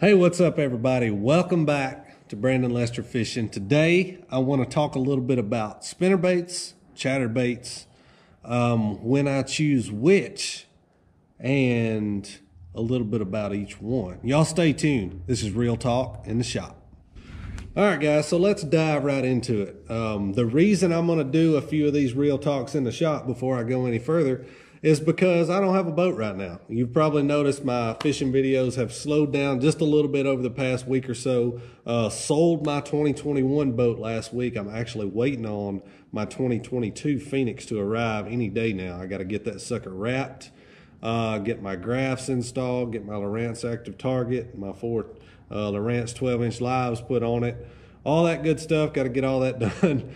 Hey, what's up everybody? Welcome back to Brandon Lester Fishing. Today I want to talk a little bit about spinnerbaits, chatterbaits, when I choose which, and a little bit about each one. Y'all stay tuned. This is Real Talk in the Shop. All right guys, so let's dive right into it. The reason I'm going to do a few of these Real Talks in the shop before I go any further is because I don't have a boat right now. You've probably noticed my fishing videos have slowed down just a little bit over the past week or so. Sold my 2021 boat last week. I'm actually waiting on my 2022 Phoenix to arrive any day now. I got to get that sucker wrapped, get my graphs installed, get my Lowrance active target, my four Lowrance 12-inch lives put on it. All that good stuff, got to get all that done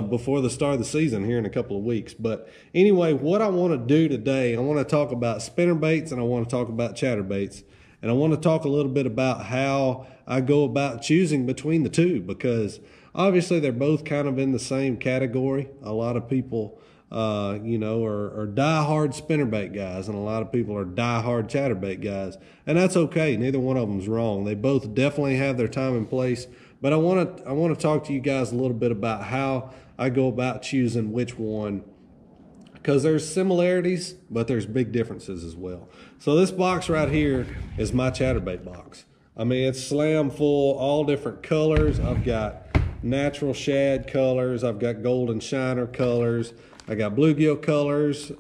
before the start of the season here in a couple of weeks. But anyway, what I want to do today, I want to talk about spinnerbaits and I want to talk about chatterbaits. And I want to talk a little bit about how I go about choosing between the two, because obviously they're both kind of in the same category. A lot of people, you know, are die-hard spinnerbait guys, and a lot of people are die-hard chatterbait guys. And that's okay. Neither one of them's wrong. They both definitely have their time and place. But I want to talk to you guys a little bit about how I go about choosing which one, because there's similarities, but there's big differences as well. So this box right here is my Chatterbait box. I mean, it's slam full, all different colors. I've got natural shad colors. I've got golden shiner colors. I got bluegill colors,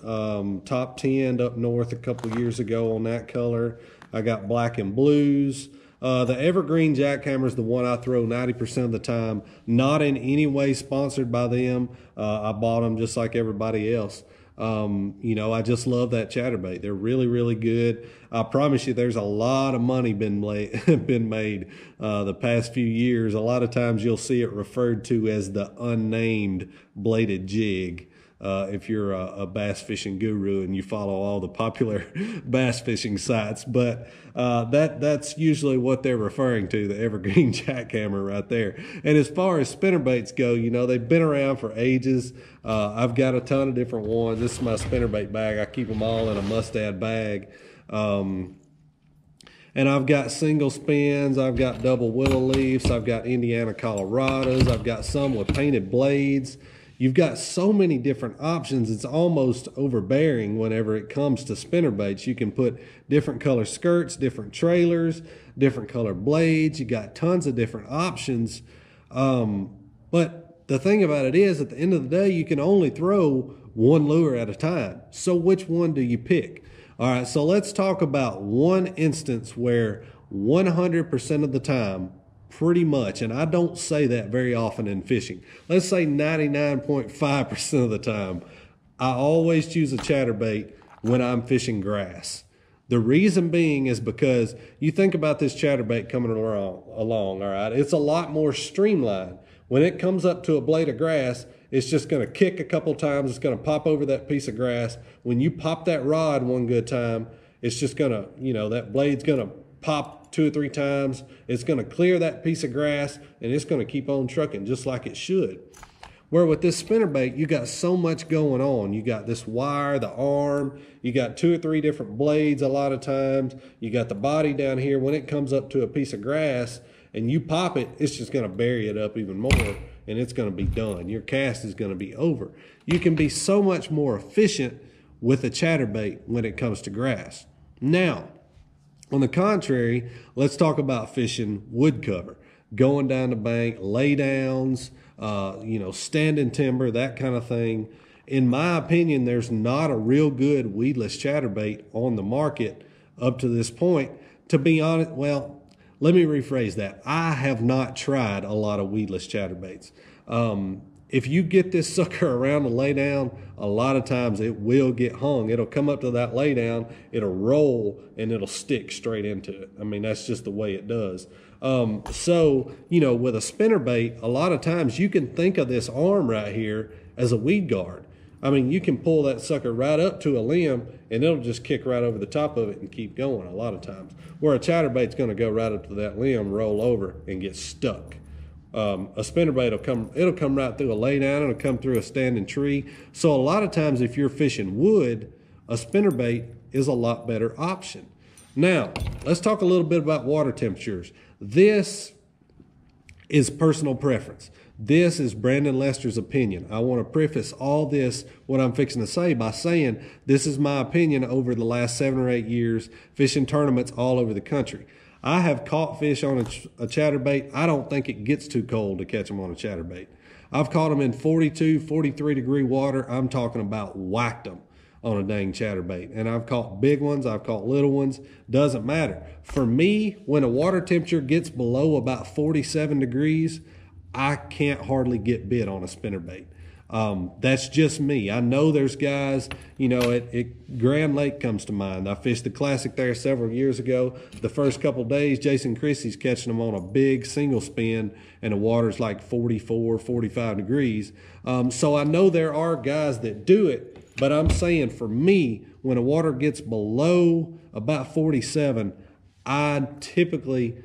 top 10 up north a couple years ago on that color. I got black and blues. The Evergreen Jackhammer is the one I throw 90% of the time. Not in any way sponsored by them. I bought them just like everybody else. You know, I just love that chatterbait. They're really, really good. I promise you there's a lot of money been made the past few years. A lot of times you'll see it referred to as the unnamed bladed jig. If you're a bass fishing guru and you follow all the popular bass fishing sites, but that's usually what they're referring to, the Evergreen Jackhammer right there. And as far as spinnerbaits go, you know, they've been around for ages. I've got a ton of different ones. This is my spinnerbait bag. I keep them all in a mustad bag. And I've got single spins, I've got double willow leaves, I've got Indiana Colorados, I've got some with painted blades. You've got so many different options, it's almost overbearing whenever it comes to spinnerbaits. You can put different color skirts, different trailers, different color blades. You got tons of different options. But the thing about it is, at the end of the day, you can only throw one lure at a time. So which one do you pick? All right, so let's talk about one instance where 100% of the time, pretty much, and I don't say that very often in fishing, let's say 99.5% of the time, I always choose a chatterbait when I'm fishing grass. The reason being is because you think about this chatterbait coming along, all right, it's a lot more streamlined. When it comes up to a blade of grass, it's just going to kick a couple times, it's going to pop over that piece of grass. When you pop that rod one good time, it's just going to, you know, that blade's going to pop 2 or 3 times, it's going to clear that piece of grass, and it's going to keep on trucking just like it should. Where with this spinnerbait, you got so much going on. You got this wire, the arm, you got 2 or 3 different blades a lot of times, you got the body down here. When it comes up to a piece of grass and you pop it, it's just going to bury it up even more, and it's going to be done. Your cast is going to be over. You can be so much more efficient with a chatterbait when it comes to grass. Now, on the contrary, let's talk about fishing wood cover, going down the bank, lay downs, you know, standing timber, that kind of thing. In my opinion, there's not a real good weedless chatterbait on the market up to this point. To be honest, well, let me rephrase that. I have not tried a lot of weedless chatterbaits. If you get this sucker around the lay down, a lot of times it will get hung. It'll come up to that lay down, it'll roll, and it'll stick straight into it. I mean, that's just the way it does. So, you know, with a spinnerbait, a lot of times you can think of this arm right here as a weed guard. I mean, you can pull that sucker right up to a limb, and it'll just kick right over the top of it and keep going a lot of times. Where a chatterbait's going to go right up to that limb, roll over, and get stuck. A spinnerbait it'll come right through a lay down, it'll come through a standing tree. So a lot of times if you're fishing wood, a spinnerbait is a lot better option. Now, let's talk a little bit about water temperatures. This is personal preference. This is Brandon Lester's opinion. I want to preface all this, what I'm fixing to say, by saying this is my opinion over the last 7 or 8 years, fishing tournaments all over the country. I have caught fish on a chatterbait. I don't think it gets too cold to catch them on a chatterbait. I've caught them in 42, 43 degree water. I'm talking about whacked them on a dang chatterbait. And I've caught big ones, I've caught little ones, doesn't matter. For me, when a water temperature gets below about 47 degrees, I can't hardly get bit on a spinnerbait. That's just me. I know there's guys, you know, Grand Lake comes to mind. I fished the Classic there several years ago. The first couple days, Jason Christie's catching them on a big single spin, and the water's like 44, 45 degrees. So I know there are guys that do it, but I'm saying for me, when the water gets below about 47, I typically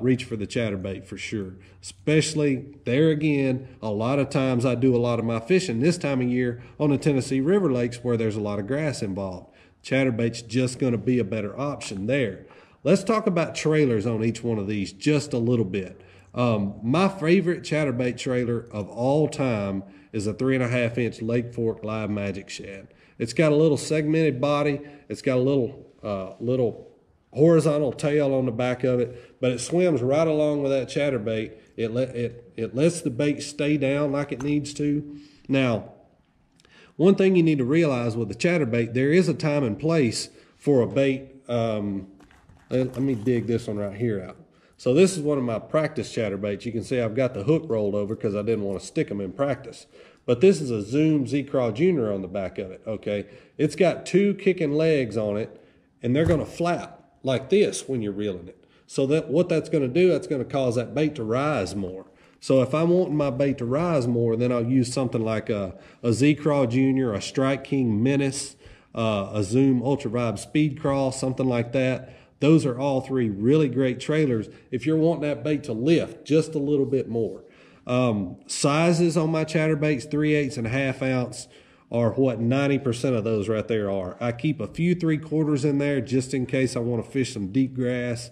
reach for the chatterbait for sure. Especially there again, a lot of times I do a lot of my fishing this time of year on the Tennessee River Lakes where there's a lot of grass involved. Chatterbait's just going to be a better option there. Let's talk about trailers on each one of these just a little bit. My favorite chatterbait trailer of all time is a 3.5-inch Lake Fork Live Magic Shad. It's got a little segmented body. It's got a little horizontal tail on the back of it, but it swims right along with that chatterbait. It lets the bait stay down like it needs to. Now, one thing you need to realize with the chatterbait, there is a time and place for a bait. Let me dig this one right here out. So this is one of my practice chatterbaits. You can see I've got the hook rolled over because I didn't want to stick them in practice. But this is a Zoom Z-Craw Junior on the back of it, okay? It's got 2 kicking legs on it, and they're going to flap like this when you're reeling it. So that what that's going to do, that's going to cause that bait to rise more. So if I'm wanting my bait to rise more, then I'll use something like a Z-Craw Junior, a Strike King Menace, a Zoom Ultra Vibe Speed Craw, something like that. Those are all 3 really great trailers if you're wanting that bait to lift just a little bit more. Sizes on my chatterbaits, 3/8 and 1/2 ounce, are what 90% of those right there are. I keep a few 3/4 in there just in case I want to fish some deep grass.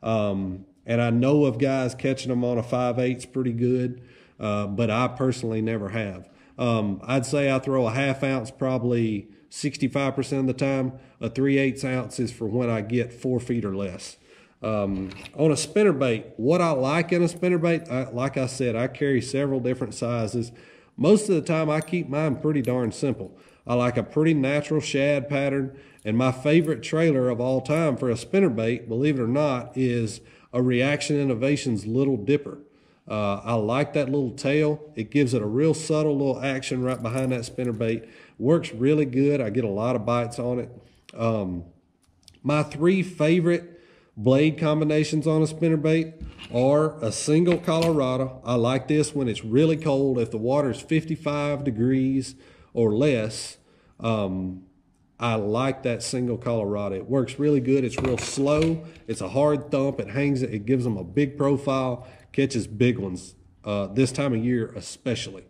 And I know of guys catching them on a 5/8 pretty good, but I personally never have. I'd say I throw a 1/2 ounce probably 65% of the time. A 3/8 ounce is for when I get 4 feet or less. On a spinnerbait, what I like in a spinnerbait, like I said, I carry several different sizes. Most of the time, I keep mine pretty darn simple. I like a pretty natural shad pattern, and my favorite trailer of all time for a spinnerbait, believe it or not, is a Reaction Innovations Little Dipper. I like that little tail. It gives it a real subtle little action right behind that spinnerbait. Works really good. I get a lot of bites on it. My 3 favorite blade combinations on a spinnerbait are a single Colorado. I like this when it's really cold. If the water's 55 degrees or less, I like that single Colorado. It works really good. It's real slow. It's a hard thump. It hangs it. It gives them a big profile. Catches big ones this time of year especially.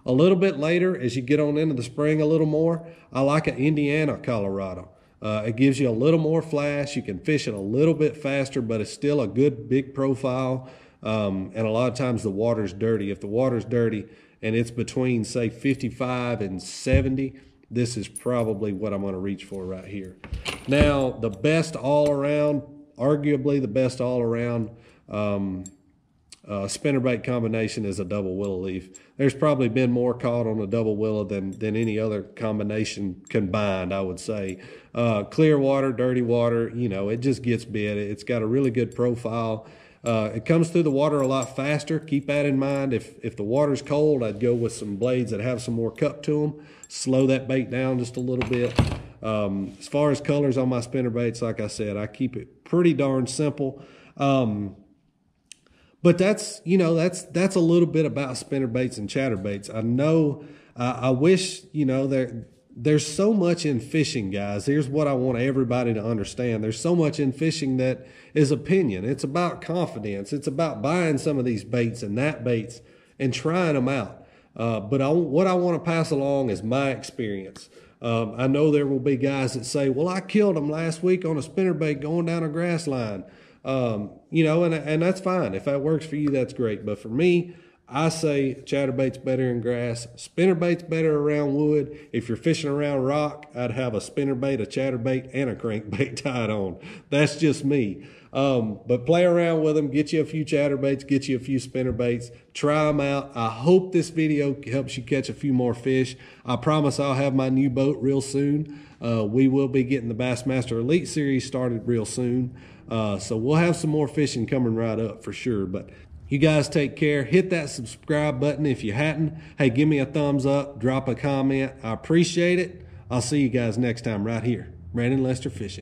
A little bit later, as you get on into the spring a little more, I like an Indiana Colorado. It gives you a little more flash. You can fish it a little bit faster, but it's still a good big profile. And a lot of times the water's dirty. If the water's dirty and it's between, say, 55 and 70, this is probably what I'm going to reach for right here. Now, the best all-around, arguably the best all-around spinnerbait combination is a double willow leaf. There's probably been more caught on a double willow than any other combination combined, I would say. Clear water, dirty water, you know, it just gets bit. It's got a really good profile. It comes through the water a lot faster. Keep that in mind. If the water's cold, I'd go with some blades that have some more cup to them. Slow that bait down just a little bit. As far as colors on my spinnerbaits, like I said, I keep it pretty darn simple. But that's, you know, that's a little bit about spinnerbaits and chatterbaits. I know, I wish, you know, there's so much in fishing, guys. Here's what I want everybody to understand. There's so much in fishing that is opinion. It's about confidence. It's about buying some of these baits and that baits and trying them out. But what I want to pass along is my experience. I know there will be guys that say, well, I killed them last week on a spinnerbait going down a grass line. You know, and that's fine. If that works for you, that's great. But for me, I say chatterbait's better in grass. Spinnerbait's better around wood. If you're fishing around rock, I'd have a spinnerbait, a chatterbait, and a crankbait tied on. That's just me. But play around with them. Get you a few chatterbaits, get you a few spinnerbaits. Try them out. I hope this video helps you catch a few more fish. I promise I'll have my new boat real soon. We will be getting the Bassmaster Elite Series started real soon. So we'll have some more fishing coming right up for sure. But you guys take care. Hit that subscribe button if you hadn't. Hey, give me a thumbs up. Drop a comment. I appreciate it. I'll see you guys next time right here. Brandon Lester Fishing.